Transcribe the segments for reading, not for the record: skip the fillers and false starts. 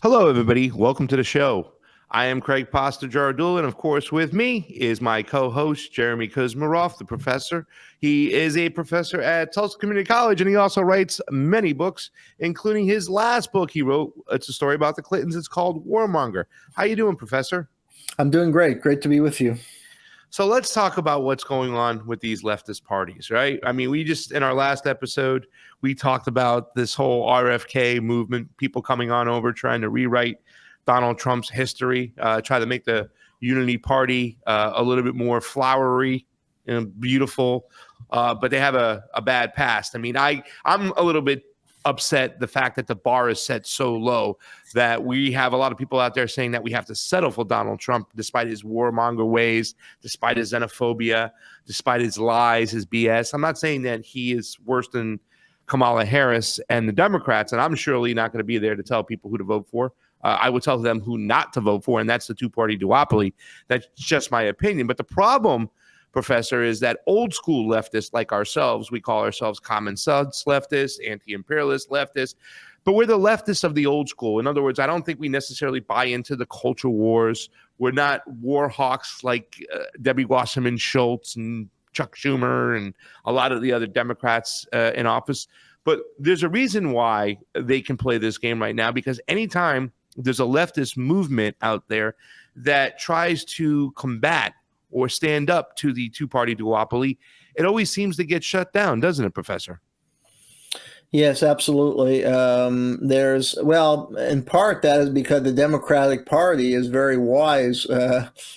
Hello, everybody. Welcome to the show. I am Craig Pasta Jardula, and of course, with me is my co-host Jeremy Kuzmarov, the professor. He is a professor at Tulsa Community College, and he also writes many books, including his last book he wrote. It's a story about the Clintons. It's called Warmonger. How you doing, Professor? I'm doing great. Great to be with you. So let's talk about what's going on with these leftist parties, right? I mean, in our last episode, we talked about this whole RFK movement, people coming on over trying to rewrite Donald Trump's history, try to make the Unity Party a little bit more flowery and beautiful, but they have a bad past. I mean, I'm a little bit upset the fact that the bar is set so low that we have a lot of people out there saying that we have to settle for Donald Trump despite his warmonger ways, despite his xenophobia, despite his lies, his BS. I'm not saying that he is worse than Kamala Harris and the Democrats, and I'm surely not going to be there to tell people who to vote for. I would tell them who not to vote for, and that's the two-party duopoly. That's just my opinion. But the problem, Professor, is that old school leftists like ourselves, we call ourselves common sense leftists, anti-imperialist leftists, but we're the leftists of the old school. In other words, I don't think we necessarily buy into the culture wars. We're not war hawks like Debbie Wasserman Schultz and Chuck Schumer and a lot of the other Democrats in office. But there's a reason why they can play this game right now, because anytime there's a leftist movement out there that tries to combat or stand up to the two-party duopoly, it always seems to get shut down, doesn't it, Professor? Yes, absolutely. In part, that is because the Democratic Party is very wise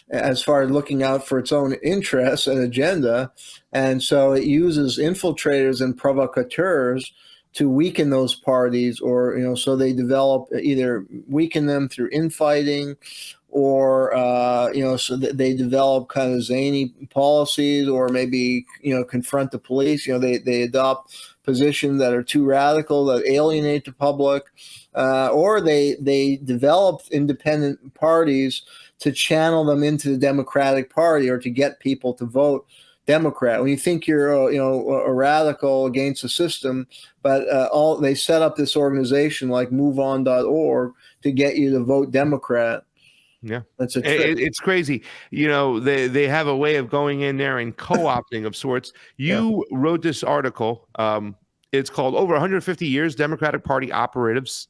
as far as looking out for its own interests and agenda. And so it uses infiltrators and provocateurs to weaken those parties, or, so they develop, either weaken them through infighting, or so that they develop kind of zany policies, or maybe confront the police. They adopt positions that are too radical, that alienate the public, or they develop independent parties to channel them into the Democratic Party, or to get people to vote Democrat. When you think you're a radical against the system, but they set up this organization like MoveOn.org to get you to vote Democrat. Yeah, that's a trick. It's crazy. They have a way of going in there and co-opting of sorts. You wrote this article. It's called "Over 150 Years, Democratic Party Operatives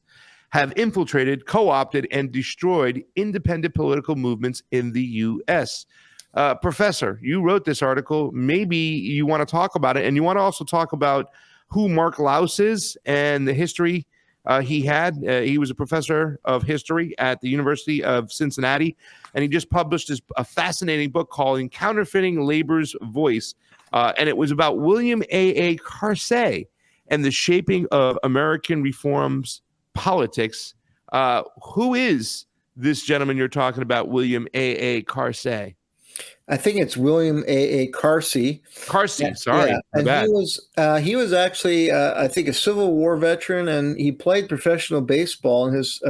Have Infiltrated, Co-opted, and Destroyed Independent Political Movements in the U.S." Professor, you wrote this article. Maybe you want to talk about it, and you want to also talk about who Mark Laus is and the history he had. He was a professor of history at the University of Cincinnati, and he just published a fascinating book called Counterfeiting Labor's Voice, and it was about William AA Cary and the shaping of American reforms politics. Who is this gentleman you're talking about, William AA Cary? I think it's William A. Cary. Sorry. Yeah, and he was actually I think a Civil War veteran, and he played professional baseball, and his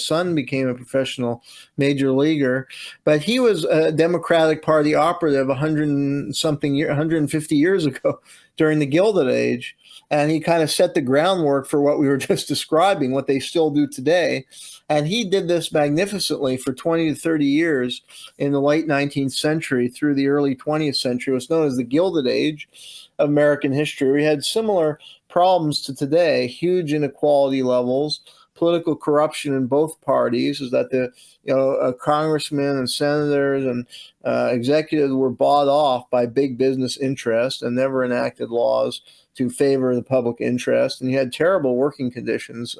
son became a professional major leaguer. But he was a Democratic Party operative 150 years ago during the Gilded Age, and he kind of set the groundwork for what we were just describing, what they still do today. And he did this magnificently for 20 to 30 years in the late 19th century through the early 20th century. It was known as the Gilded Age of American history. We had similar problems to today: huge inequality levels, political corruption in both parties. Is that the congressmen and senators and executives were bought off by big business interests and never enacted laws to favor the public interest. And you had terrible working conditions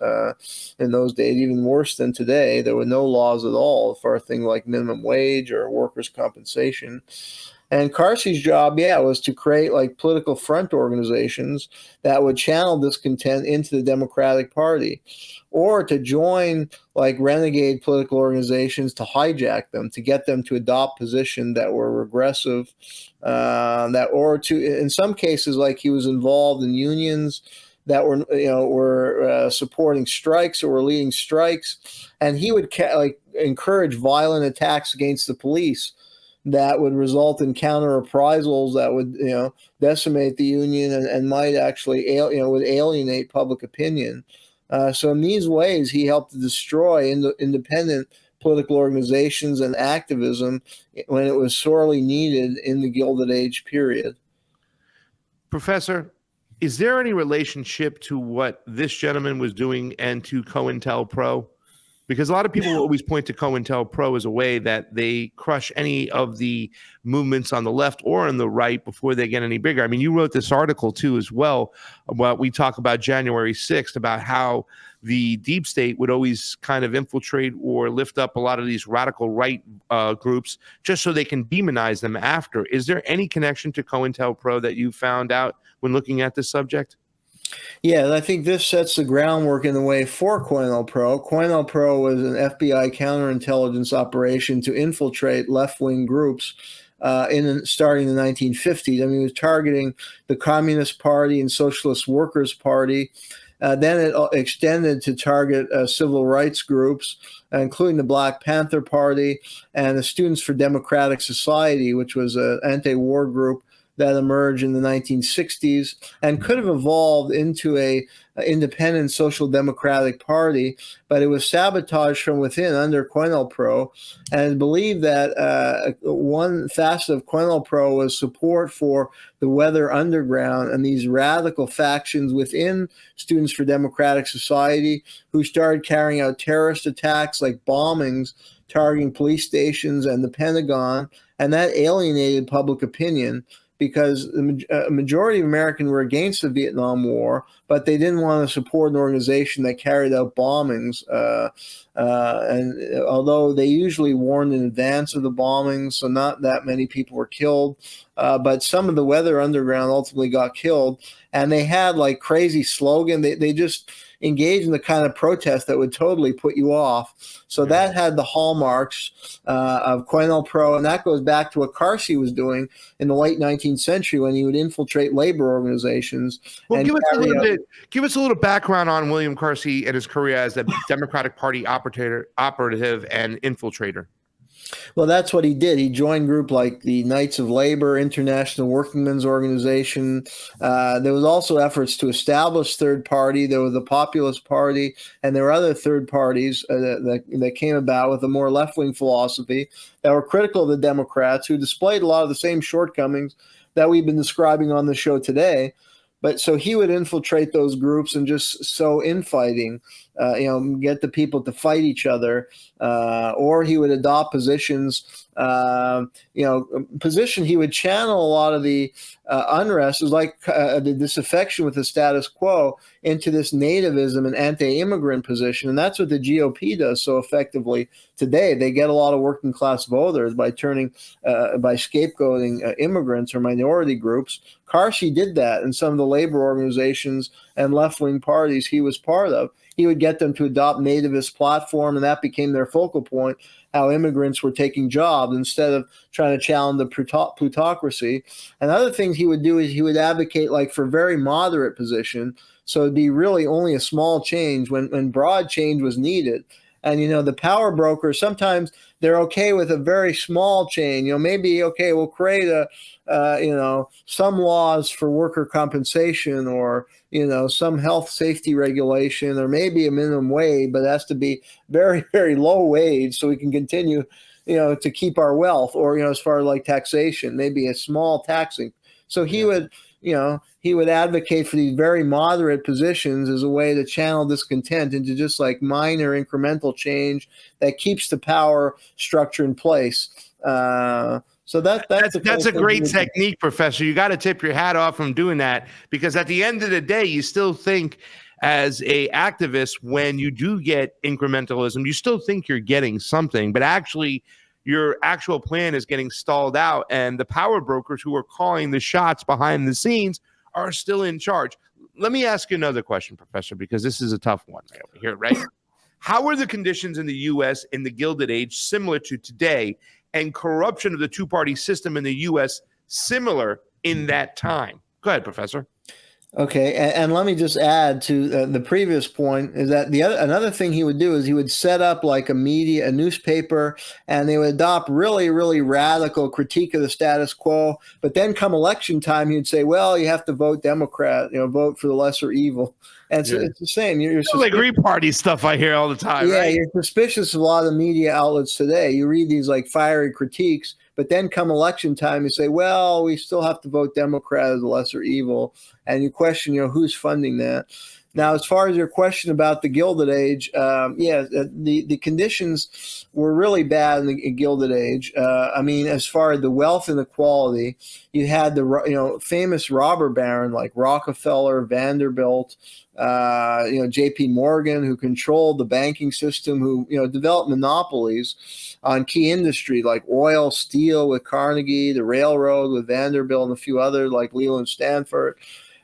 in those days, even worse than today. There were no laws at all for things like minimum wage or workers' compensation. And Carsey's job, was to create like political front organizations that would channel discontent into the Democratic Party, or to join like renegade political organizations to hijack them, to get them to adopt positions that were regressive, or to, in some cases, like he was involved in unions that were supporting strikes or were leading strikes, and he would encourage violent attacks against the police that would result in counter reprisals that would, decimate the union and might actually, would alienate public opinion. So in these ways, he helped to destroy independent political organizations and activism when it was sorely needed in the Gilded Age period. Professor, is there any relationship to what this gentleman was doing and to COINTEL Pro? Because a lot of people will always point to COINTEL Pro as a way that they crush any of the movements on the left or on the right before they get any bigger. I mean, you wrote this article too as well about, we talk about January 6th, about how the deep state would always kind of infiltrate or lift up a lot of these radical right groups just so they can demonize them after. Is there any connection to COINTEL Pro that you found out when looking at this subject? Yeah, I think this sets the groundwork in the way for Quenel Pro. Quenel Pro was an FBI counterintelligence operation to infiltrate left-wing groups starting in the 1950s. I mean, it was targeting the Communist Party and Socialist Workers' Party. Then it extended to target civil rights groups, including the Black Panther Party and the Students for Democratic Society, which was an anti-war group that emerged in the 1960s and could have evolved into a independent social democratic party, but it was sabotaged from within under Quenel Pro. And believed that one facet of Quenel Pro was support for the Weather Underground and these radical factions within Students for Democratic Society who started carrying out terrorist attacks like bombings targeting police stations and the Pentagon, and that alienated public opinion, because the majority of Americans were against the Vietnam War, but they didn't want to support an organization that carried out bombings. And although they usually warned in advance of the bombings, so not that many people were killed, but some of the Weather Underground ultimately got killed. And they had like crazy slogan. They just engaged in the kind of protest that would totally put you off. So that had the hallmarks of Quenel Pro, and that goes back to what Carsey was doing in the late 19th century when he would infiltrate labor organizations. Well, give us a little background on William Carsey and his career as a Democratic Party operative and infiltrator. Well, that's what he did. He joined group like the Knights of Labor, International Workingmen's Organization. There was also efforts to establish third party. There was the Populist Party, and there were other third parties that came about with a more left-wing philosophy that were critical of the Democrats, who displayed a lot of the same shortcomings that we've been describing on the show today. But so he would infiltrate those groups and just sow infighting, get the people to fight each other, or he would adopt positions, position he would channel a lot of the unrest, is like the disaffection with the status quo, into this nativism and anti-immigrant position. And that's what the GOP does so effectively today. They get a lot of working class voters by scapegoating immigrants or minority groups. Carsey did that in some of the labor organizations and left-wing parties he was part of. He would get them to adopt nativist platform, and that became their focal point, how immigrants were taking jobs instead of trying to challenge the plutocracy. And other things he would do is he would advocate like for very moderate position. So it'd be really only a small change when broad change was needed. And, the power brokers, sometimes they're okay with a very small change. Maybe, okay, we'll create some laws for worker compensation, or, some health safety regulation, or maybe a minimum wage, but it has to be very, very low wage so we can continue, to keep our wealth, or, as far as like taxation, maybe a small taxing. So he would advocate for these very moderate positions as a way to channel discontent into just like minor incremental change that keeps the power structure in place. So that's a great technique, Professor. You got to tip your hat off from doing that, because at the end of the day, you still think as a activist, when you do get incrementalism, you still think you're getting something, but actually your actual plan is getting stalled out, and the power brokers who are calling the shots behind the scenes are still in charge. Let me ask you another question, Professor, because this is a tough one right over here, right? How are the conditions in the U.S. in the Gilded Age similar to today, and corruption of the two-party system in the U.S. similar in that time? Go ahead, Professor. Okay, and let me just add to the previous point is that another thing he would do is he would set up like a newspaper, and they would adopt really, really radical critique of the status quo. But then come election time, he'd say, "Well, you have to vote Democrat, vote for the lesser evil." And so Yeah. it's the same. You're Sounds like Green Party stuff I hear all the time, yeah, right? you're suspicious of a lot of the media outlets today. You read these like fiery critiques, but then come election time, you say, well, we still have to vote Democrat as the lesser evil. And you question, who's funding that. Now, as far as your question about the Gilded Age, the conditions were really bad in the Gilded Age. I mean, as far as the wealth inequality, you had the famous robber baron like Rockefeller, Vanderbilt, J.P. Morgan, who controlled the banking system, who developed monopolies on key industry like oil, steel with Carnegie, the railroad with Vanderbilt, and a few others like Leland Stanford.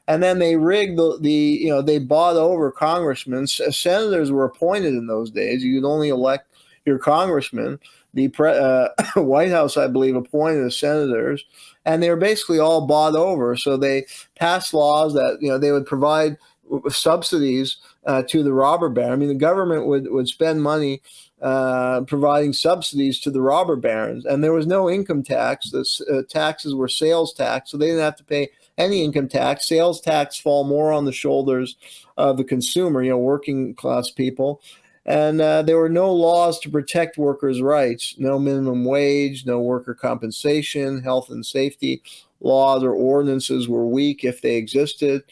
And then they rigged they bought over congressmen. Senators were appointed in those days. You could only elect your congressman. The White House, I believe, appointed the senators, and they were basically all bought over. So they passed laws that they would provide subsidies to the robber baron. I mean, the government would spend money providing subsidies to the robber barons, and there was no income tax. The taxes were sales tax, so they didn't have to pay any income tax. Sales tax fall more on the shoulders of the consumer, working class people. And there were no laws to protect workers' rights, no minimum wage, no worker compensation, health and safety laws or ordinances were weak if they existed.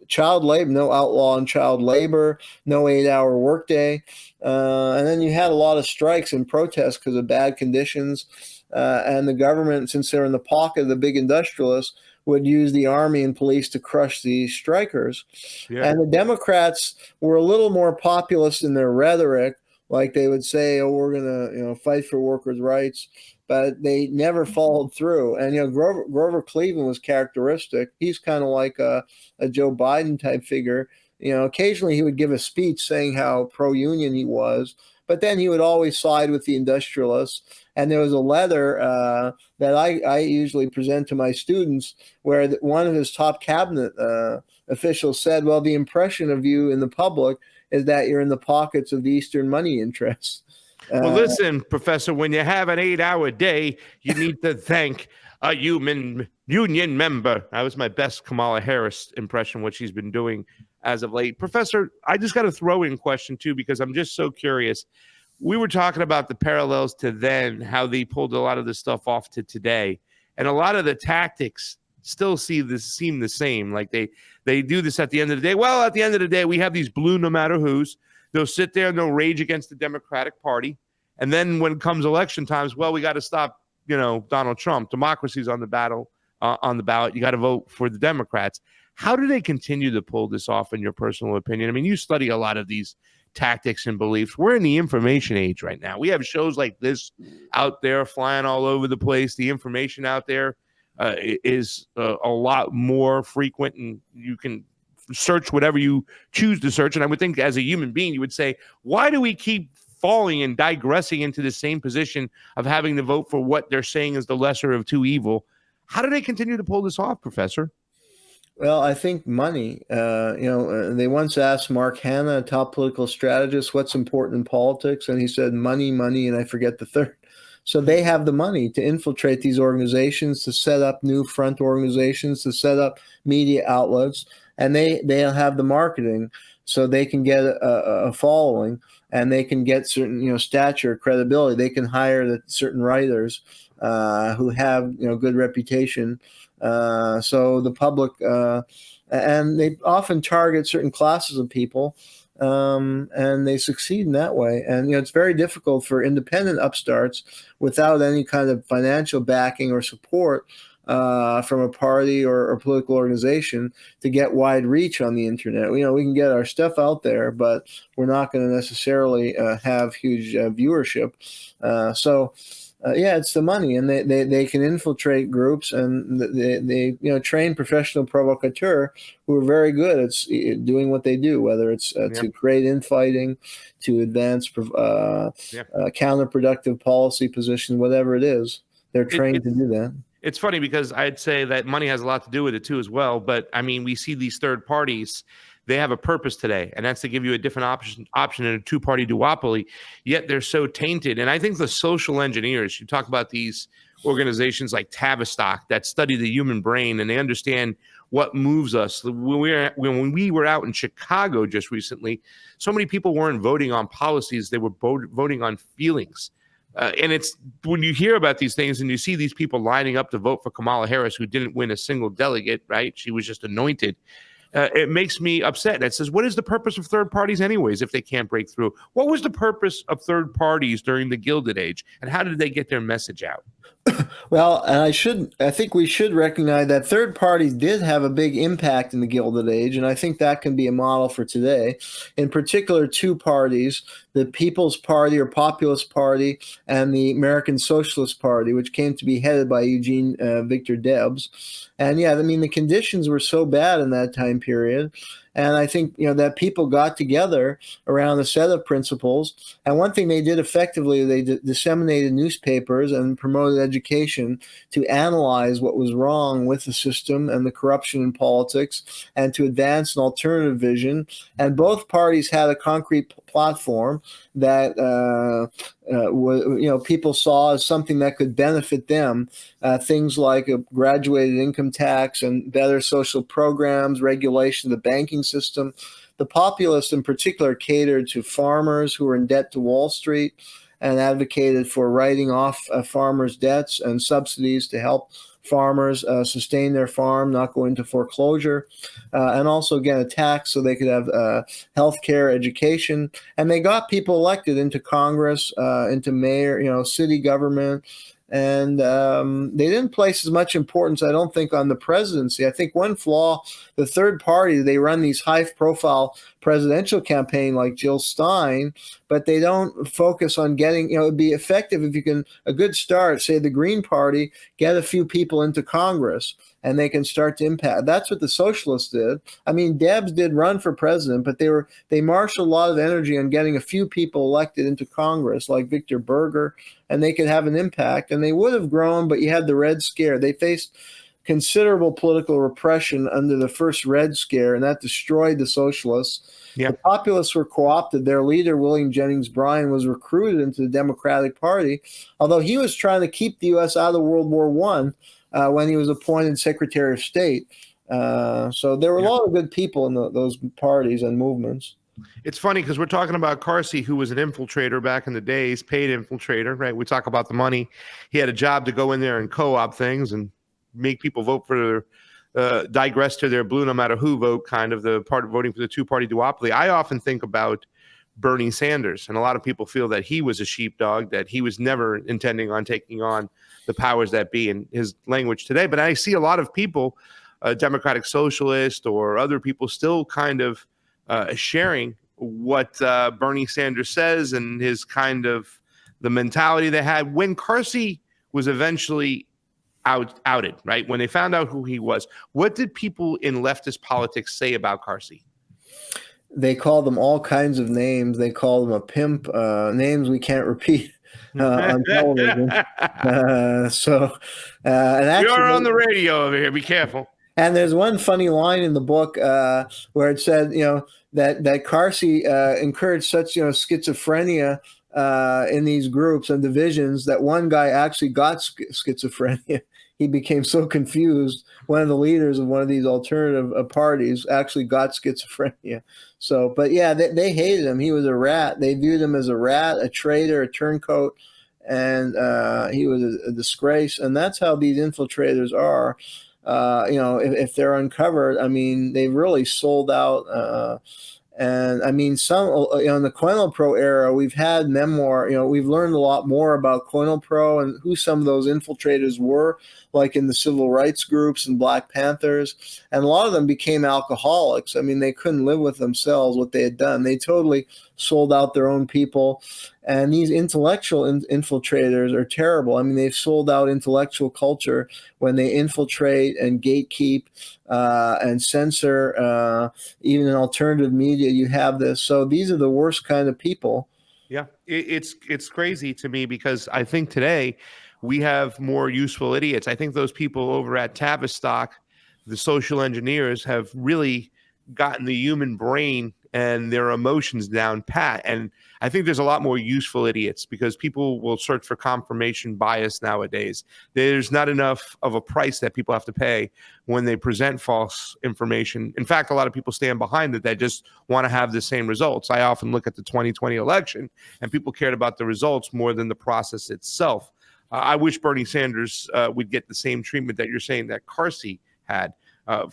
Child labor, no outlaw on child labor, no 8-hour workday. And then you had a lot of strikes and protests because of bad conditions. And the government, since they're in the pocket of the big industrialists, would use the army and police to crush these strikers. Yeah. And the Democrats were a little more populist in their rhetoric. Like they would say, "Oh, we're going to, fight for workers' rights," but they never followed through. And Grover Cleveland was characteristic. He's kind of like a Joe Biden type figure. Occasionally he would give a speech saying how pro-union he was, but then he would always side with the industrialists. And there was a letter that I usually present to my students where one of his top cabinet officials said, "Well, the impression of you in the public is that you're in the pockets of the Eastern money interests." Well, listen, Professor, when you have an 8-hour day, you need to thank a union member. That was my best Kamala Harris impression, what she's been doing as of late. Professor, I just got a throw-in question, too, because I'm just so curious. We were talking about the parallels to then, how they pulled a lot of this stuff off to today. And a lot of the tactics still seem the same. Like they do this at the end of the day. Well, at the end of the day, we have these blue no matter who's. They'll sit there and they'll rage against the Democratic Party. And then when it comes election times, well, we got to stop, Donald Trump. Democracy's on the ballot. You got to vote for the Democrats. How do they continue to pull this off, in your personal opinion? I mean, you study a lot of these tactics and beliefs. We're in the information age right now. We have shows like this out there flying all over the place. The information out there is a lot more frequent, and you can search whatever you choose to search. And I would think as a human being, you would say, why do we keep falling and digressing into the same position of having to vote for what they're saying is the lesser of two evil? How do they continue to pull this off, Professor? Well, I think money. They once asked Mark Hanna, a top political strategist, what's important in politics, and he said money, money, and I forget the third. So they have the money to infiltrate these organizations, to set up new front organizations, to set up media outlets, and they'll have the marketing, so they can get a following, and they can get certain stature, credibility. They can hire certain writers who have good reputation. So the public, and they often target certain classes of people, and they succeed in that way. And it's very difficult for independent upstarts without any kind of financial backing or support from a party or political organization to get wide reach on the internet. We can get our stuff out there, but we're not going to necessarily have huge viewership. It's the money, and they can infiltrate groups, and they train professional provocateurs who are very good at doing what they do, whether it's to create infighting, to advance counterproductive policy position, whatever it is. They're trained to do that. It's funny because I'd say that money has a lot to do with it too as well. But I mean, we see these third parties, they have a purpose today, and that's to give you a different option in a two-party duopoly, yet they're so tainted. And I think the social engineers, you talk about these organizations like Tavistock that study the human brain and they understand what moves us. When we were out in Chicago just recently, so many people weren't voting on policies, they were voting on feelings. And it's when you hear about these things and you see these people lining up to vote for Kamala Harris, who didn't win a single delegate, right? She was just anointed. It makes me upset. It says, what is the purpose of third parties anyways if they can't break through? What was the purpose of third parties during the Gilded Age? And how did they get their message out? Well, and I think we should recognize that third parties did have a big impact in the Gilded Age, and I think that can be a model for today. In particular, two parties, the People's Party or Populist Party and the American Socialist Party, which came to be headed by Eugene Victor Debs. And yeah, I mean, the conditions were so bad in that time period. And I think, that people got together around a set of principles. And one thing they did effectively, they disseminated newspapers and promoted education to analyze what was wrong with the system and the corruption in politics and to advance an alternative vision. And both parties had a concrete platform that people saw as something that could benefit them. Things like a graduated income tax and better social programs, regulation of the banking system. The populists in particular catered to farmers who were in debt to Wall Street and advocated for writing off farmers' debts and subsidies to help farmers sustain their farm, not go into foreclosure, and also again a tax so they could have health care, education. And they got people elected into Congress, into mayor, city government. And they didn't place as much importance, I don't think, on the presidency. I think one flaw, the third party, they run these high-profile presidential campaign like Jill Stein, but they don't focus on getting, it'd be effective if you can, a good start, say the Green Party, get a few people into Congress and they can start to impact. That's what the socialists did. I mean, Debs did run for president, but they marshaled a lot of energy on getting a few people elected into Congress, like Victor Berger, and they could have an impact. And they would have grown, but you had the Red Scare. They faced considerable political repression under the first Red Scare, and that destroyed the socialists. Yep. The populists were co-opted. Their leader, William Jennings Bryan, was recruited into the Democratic Party, although he was trying to keep the U.S. out of World War I when he was appointed Secretary of State. So there were a lot of good people in those parties and movements. It's funny because we're talking about Carsey, who was an infiltrator back in the days, paid infiltrator, right? We talk about the money. He had a job to go in there and co-op things and make people vote for digress to their blue no matter who vote, kind of the part of voting for the two-party duopoly. I often think about Bernie Sanders, and a lot of people feel that he was a sheepdog, that he was never intending on taking on the powers that be in his language today. But I see a lot of people, Democratic Socialist or other people, still kind of sharing what Bernie Sanders says and his kind of the mentality they had when Carsey was eventually outed, right? When they found out who he was, what did people in leftist politics say about Carsey? They called him all kinds of names. They called him a pimp, names we can't repeat on television. And actually, you're on the radio over here. Be careful. And there's one funny line in the book where it said, that Carsey encouraged such, schizophrenia in these groups and divisions that one guy actually got schizophrenia. He became so confused. One of the leaders of one of these alternative parties actually got schizophrenia. So, but yeah, they hated him. He was a rat. They viewed him as a rat, a traitor, a turncoat, and he was a disgrace. And that's how these infiltrators are. If they're uncovered, I mean, they really sold out. And I mean, some, in the Quenel Pro era, we've had memoir, we've learned a lot more about Quenel Pro and who some of those infiltrators were, like in the civil rights groups and Black Panthers. And a lot of them became alcoholics. I mean, they couldn't live with themselves, what they had done. They totally sold out their own people. And these intellectual infiltrators are terrible. I mean, they've sold out intellectual culture when they infiltrate and gatekeep and censor. Even in alternative media, you have this. So these are the worst kind of people. Yeah. It's crazy to me because I think today we have more useful idiots. I think those people over at Tavistock, the social engineers, have really gotten the human brain and their emotions down pat. And I think there's a lot more useful idiots because people will search for confirmation bias nowadays. There's not enough of a price that people have to pay when they present false information. In fact, a lot of people stand behind it that just want to have the same results. I often look at the 2020 election and people cared about the results more than the process itself. I wish Bernie Sanders would get the same treatment that you're saying that Carsey had.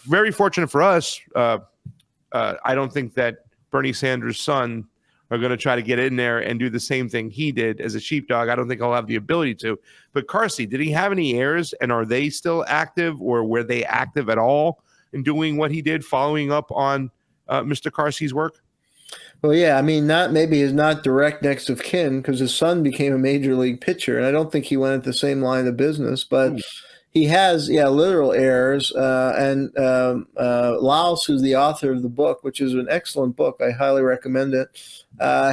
Very fortunate for us. I don't think that Bernie Sanders' son are going to try to get in there and do the same thing he did as a sheepdog. I don't think he'll have the ability to. But Carsey, did he have any heirs, and are they still active, or were they active at all in doing what he did, following up on Mr. Carsey's work? Well, yeah, I mean, not maybe he's not direct next of kin because his son became a major league pitcher, and I don't think he went at the same line of business, but he has, literal heirs. And Laos, who's the author of the book, which is an excellent book, I highly recommend it.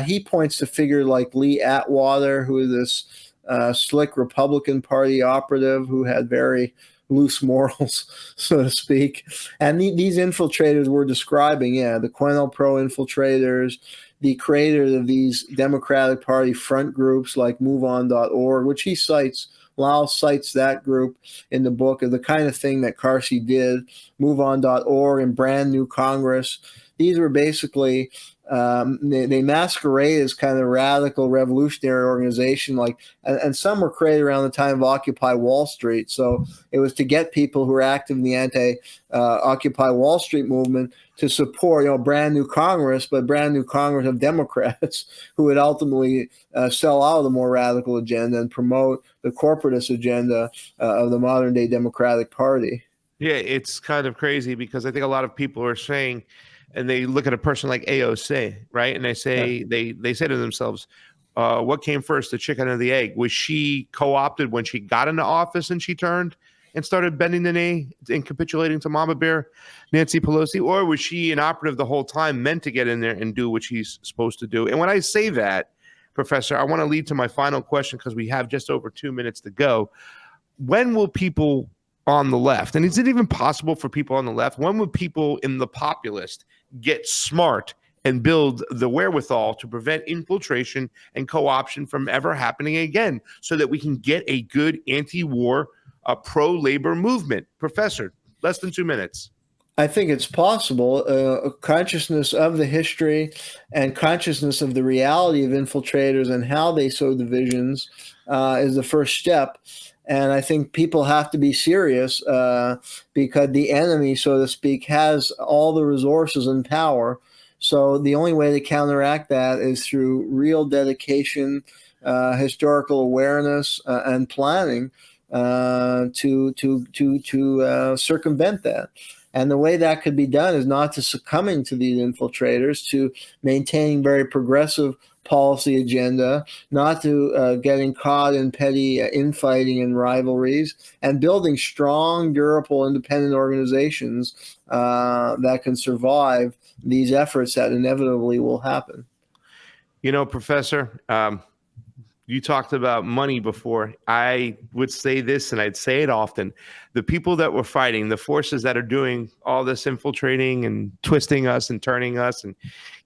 He points to figures like Lee Atwater, who is this slick Republican Party operative who had very loose morals, so to speak. And these infiltrators we're describing, the Quenel Pro infiltrators, the creators of these Democratic Party front groups like MoveOn.org, which he cites. Laos cites that group in the book of the kind of thing that Carsey did, MoveOn.org and Brand New Congress. These were basically, they masquerade as kind of radical revolutionary organization, and some were created around the time of Occupy Wall Street. So it was to get people who were active in the anti-Occupy Wall Street movement to support, Brand New Congress, but Brand New Congress of Democrats who would ultimately sell out the more radical agenda and promote the corporatist agenda of the modern day Democratic Party. Yeah, it's kind of crazy because I think a lot of people are saying, and they look at a person like AOC, right? And they say, they say to themselves, what came first, the chicken or the egg? Was she co-opted when she got into office and she turned and started bending the knee and capitulating to Mama Bear, Nancy Pelosi? Or was she an operative the whole time, meant to get in there and do what she's supposed to do? And when I say that, Professor, I want to lead to my final question because we have just over 2 minutes to go. When will people on the left, and is it even possible for people on the left, when would people in the populist get smart and build the wherewithal to prevent infiltration and co-option from ever happening again so that we can get a good anti-war, pro-labor movement? Professor, less than 2 minutes. I think it's possible. Consciousness of the history and consciousness of the reality of infiltrators and how they sow divisions is the first step. And I think people have to be serious because the enemy, so to speak, has all the resources and power. So the only way to counteract that is through real dedication, historical awareness, and planning to circumvent that. And the way that could be done is not to succumbing to these infiltrators, to maintaining very progressive policy agenda, not to getting caught in petty infighting and rivalries, and building strong, durable, independent organizations that can survive these efforts that inevitably will happen. Professor, you talked about money before. I would say this, and I'd say it often. The people that were fighting, the forces that are doing all this infiltrating and twisting us and turning us and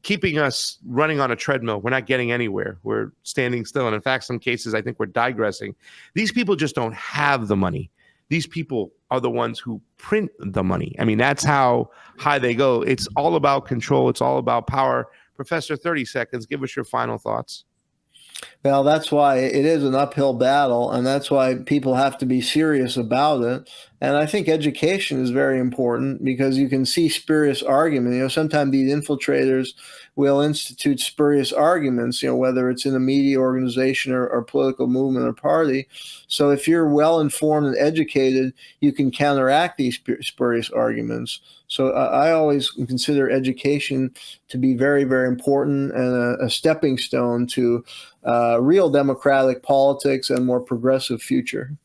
keeping us running on a treadmill, we're not getting anywhere. We're standing still. And in fact, some cases, I think we're digressing. These people just don't have the money. These people are the ones who print the money. I mean, that's how high they go. It's all about control. It's all about power. Professor, 30 seconds. Give us your final thoughts. Well, that's why it is an uphill battle, and that's why people have to be serious about it. And I think education is very important because you can see spurious argument. Sometimes these infiltrators will institute spurious arguments, whether it's in a media organization or political movement or party. So if you're well informed and educated, you can counteract these spurious arguments. So I always consider education to be very, very important and a stepping stone to real democratic politics and more progressive future.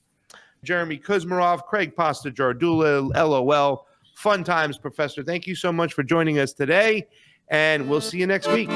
Jeremy Kuzmarov, Craig Pasta, Jardula, LOL. Fun times, Professor. Thank you so much for joining us today, and we'll see you next week.